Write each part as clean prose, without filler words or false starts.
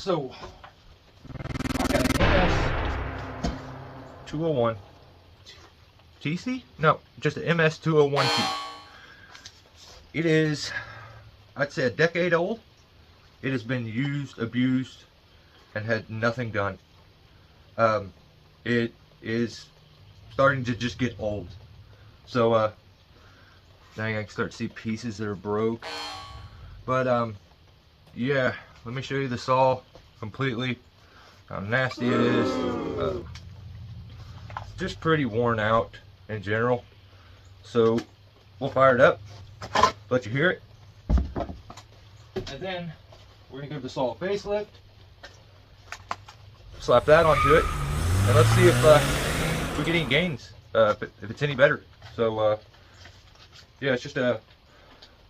So I got an MS201 TC? No, just an ms201t. It is, I'd say, a decade old. It has been used, abused, and had nothing done. It is starting to just get old. So now I can start to see pieces that are broke. But yeah, let me show you the saw completely, how nasty it is. It's just pretty worn out in general. So we'll fire it up, let you hear it, and then we're gonna give the saw a facelift, slap that onto it, and let's see if we get any gains, if it's any better. So yeah, it's just a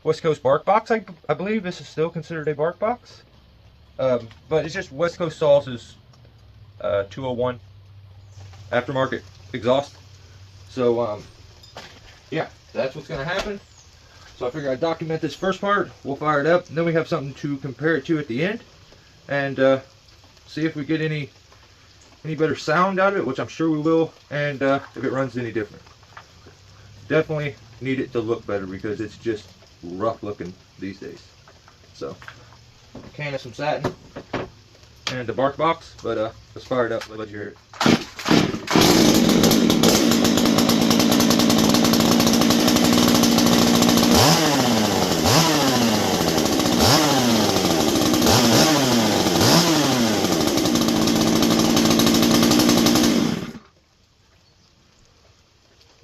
West Coast bark box. I believe this is still considered a bark box, but it's just West Coast Saws' 201 aftermarket exhaust. So yeah, that's what's gonna happen. So I figure I'd document this first part, we'll fire it up, and then we have something to compare it to at the end, and see if we get any better sound out of it, which I'm sure we will, and if it runs any different. Definitely need it to look better because it's just rough looking these days. So a can of some satin and a bark box, but let's fire it up, let you hear it.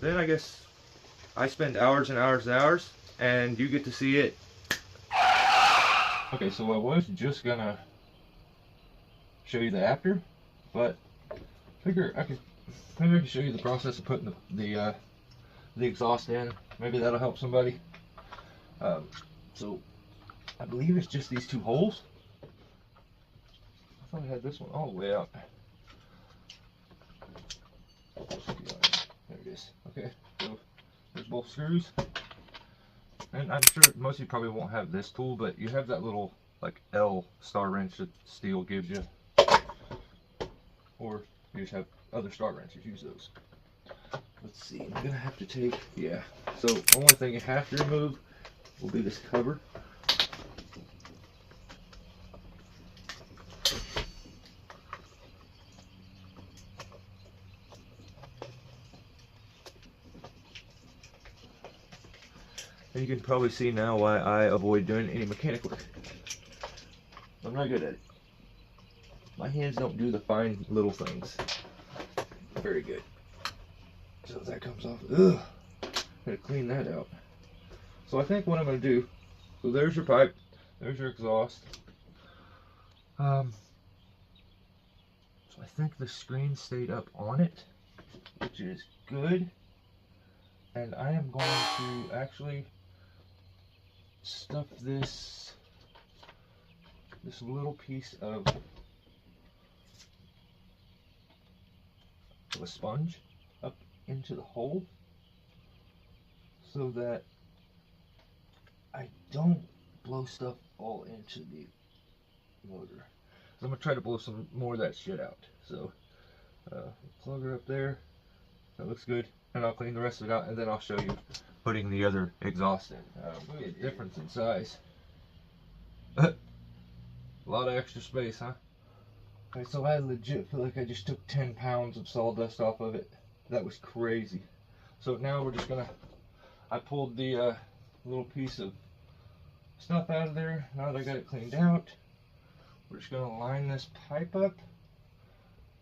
Then I guess I spend hours and hours and hours, and you get to see it. Okay, so I was just gonna show you the after, but figure maybe I can show you the process of putting the exhaust in. Maybe that'll help somebody. So I believe it's just these two holes. I thought I had this one all the way out. There it is. Okay, so there's both screws. And I'm sure most of you probably won't have this tool, but you have that little like L star wrench that Stihl gives you. Or you just have other star wrenches, use those. Let's see, I'm gonna have to take, yeah. So the only thing you have to remove will be this cover. And you can probably see now why I avoid doing any mechanic work. I'm not good at it. My hands don't do the fine little things very good. So that comes off. Ugh. Gotta clean that out. So I think what I'm gonna do. So there's your pipe. There's your exhaust. So I think the screen stayed up on it, which is good. And I am going to actually stuff this little piece of a sponge up into the hole so that I don't blow stuff all into the motor. So I'm gonna try to blow some more of that shit out. So plug her up there. That looks good. And I'll clean the rest of it out, and then I'll show you putting the other exhaust in. The difference in size. A lot of extra space, huh? Okay, so I legit feel like I just took 10 pounds of sawdust off of it. That was crazy. So now we're just gonna, I pulled the little piece of stuff out of there. Now that I got it cleaned out, we're just gonna line this pipe up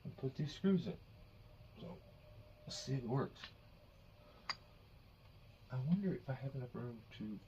and put these screws in. So let's see if it works. I wonder if I have enough room to.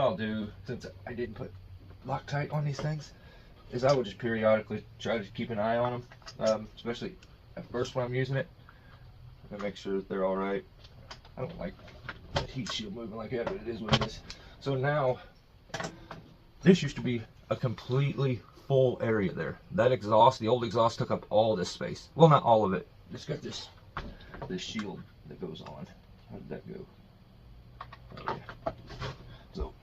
I'll do, since I didn't put Loctite on these things, is I will just periodically try to keep an eye on them, especially at first when I'm using it, and make sure that they're all right. I don't like that heat shield moving like that, but it is what it is. So now, this used to be a completely full area there. That exhaust, the old exhaust, took up all this space. Well, not all of it. It's got this shield that goes on. How did that go? Oh, yeah. So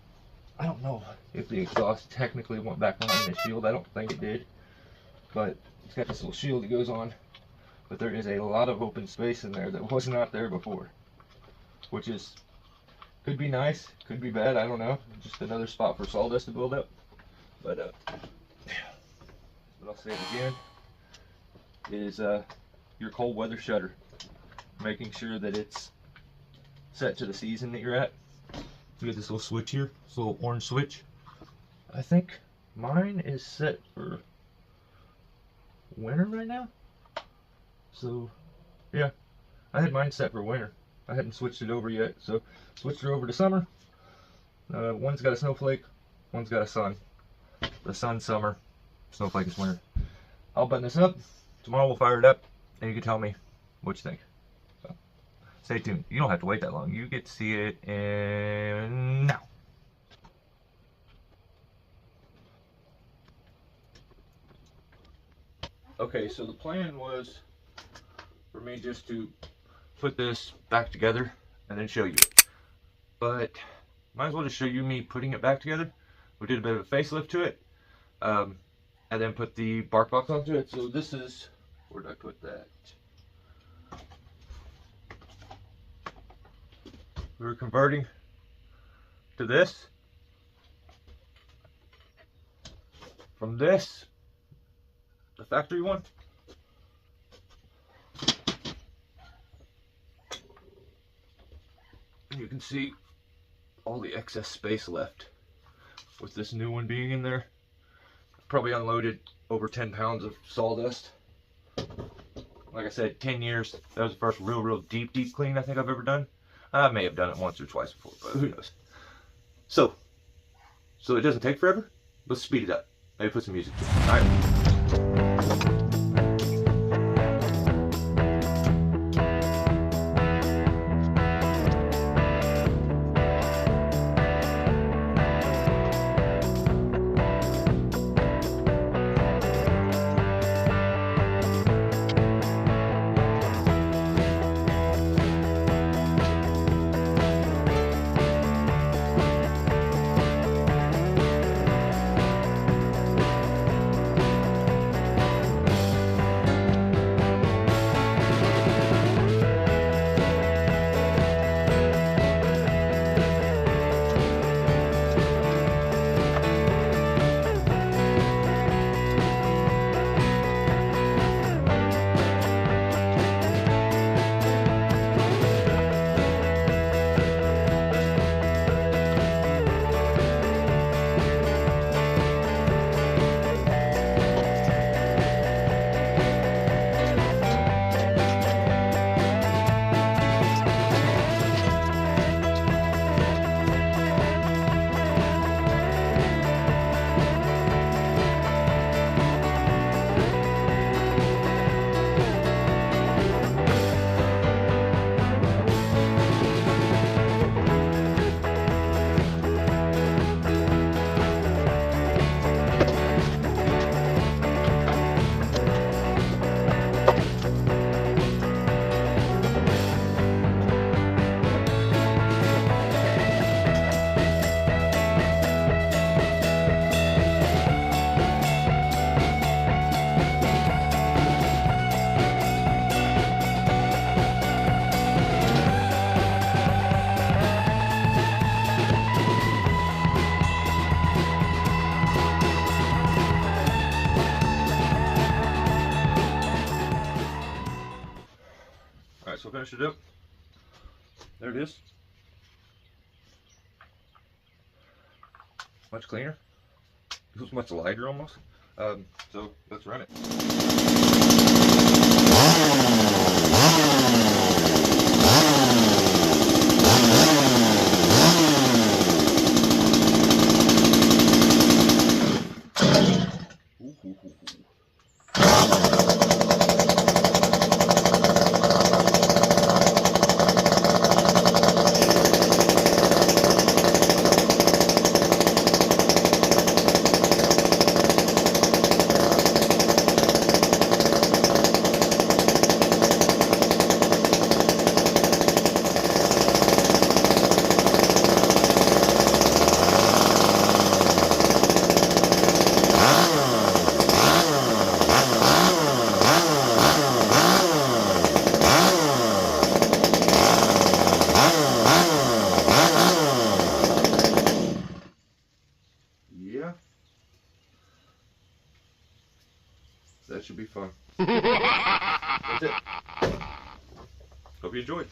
I don't know if the exhaust technically went back on the shield. I don't think it did, but it's got this little shield that goes on. But there is a lot of open space in there that was not there before, which is, could be nice, could be bad, I don't know. Just another spot for sawdust to build up. But what I'll say again is your cold weather shutter, making sure that it's set to the season that you're at. You get this little switch here, this little orange switch. I think mine is set for winter right now. So yeah, I had mine set for winter. I hadn't switched it over yet, so switched it over to summer. One's got a snowflake, one's got a sun. The sun's summer, snowflake is winter. I'll button this up. Tomorrow we'll fire it up, and you can tell me what you think. So stay tuned. You don't have to wait that long. You get to see it in now. Okay, so the plan was for me just to put this back together and then show you it. But might as well just show you me putting it back together. We did a bit of a facelift to it, and then put the bark box onto it. So this is, where did I put that? We were converting to this. From this, the factory one, and you can see all the excess space left with this new one being in there. Probably unloaded over 10 pounds of sawdust. Like I said, 10 years. That was the first real deep clean I think I've ever done. I may have done it once or twice before, but who knows. So it doesn't take forever. Let's speed it up. Maybe put some music to it. All right. So finish it up. There it is. Much cleaner. Feels much lighter almost. So let's run it. Yeah. That should be fun. That's it. Hope you enjoyed.